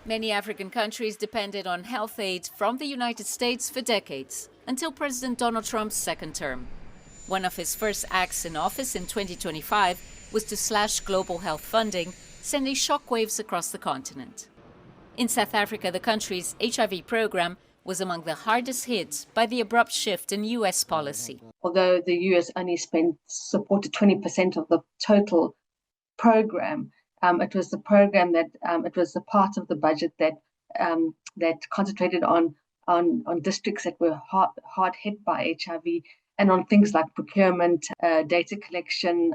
Many African countries depended on health aid from the United States for decades, until President Donald Trump's second term. One of his first acts in office in 2025 was to slash global health funding, sending shockwaves across the continent. In South Africa, the country's HIV program was among the hardest hit by the abrupt shift in US policy. Although the US only supported 20% of the total program, it was the program that it was the part of the budget that concentrated on districts that were hard hit by HIV, and on things like procurement, data collection,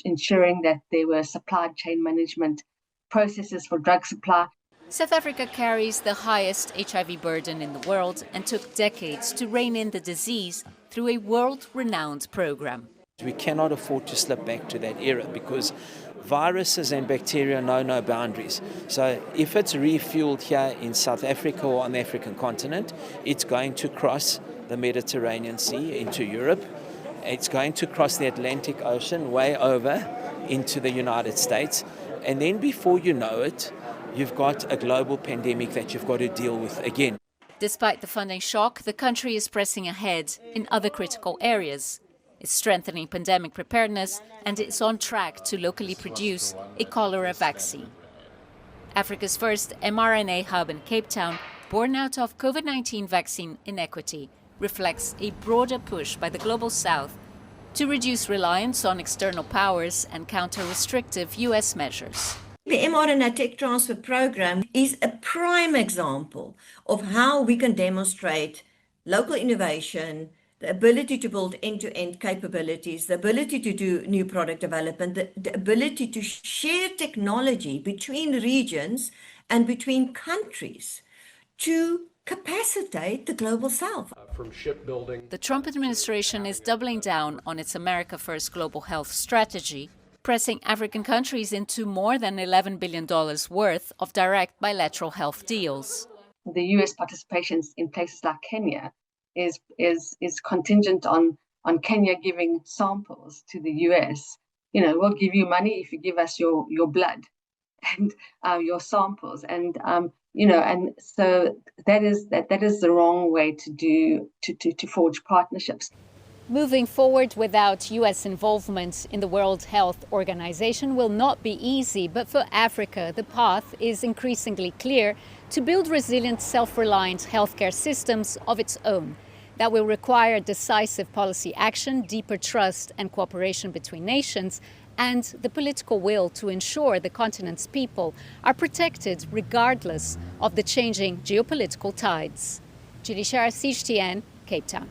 ensuring that there were supply chain management processes for drug supply. South Africa carries the highest HIV burden in the world and took decades to rein in the disease through a world-renowned program. We cannot afford to slip back to that era because viruses and bacteria know no boundaries. So if it's refueled here in South Africa or on the African continent, it's going to cross the Mediterranean Sea into Europe. It's going to cross the Atlantic Ocean way over into the United States. And then before you know it, you've got a global pandemic that you've got to deal with again. Despite the funding shock, the country is pressing ahead in other critical areas. It's strengthening pandemic preparedness and it's on track to locally produce a cholera vaccine. Africa's first mRNA hub in Cape Town, born out of COVID-19 vaccine inequity, reflects a broader push by the Global South to reduce reliance on external powers and counter restrictive US measures. The mRNA Tech Transfer Program is a prime example of how we can demonstrate local innovation, the ability to build end-to-end capabilities, the ability to do new product development, the ability to share technology between regions and between countries to capacitate the Global South. From shipbuilding. The Trump administration is doubling down on its America First global health strategy, pressing African countries into more than $11 billion worth of direct bilateral health deals. The US participation in places like Kenya is contingent on Kenya giving samples to the US. You know, we'll give you money if you give us your blood and your samples, and and so that is the wrong way to forge partnerships. Moving forward without US involvement in the World Health Organization will not be easy, but for Africa, the path is increasingly clear to build resilient, self-reliant healthcare systems of its own. That will require decisive policy action, deeper trust and cooperation between nations, and the political will to ensure the continent's people are protected regardless of the changing geopolitical tides. Julie Shara, CGTN, Cape Town.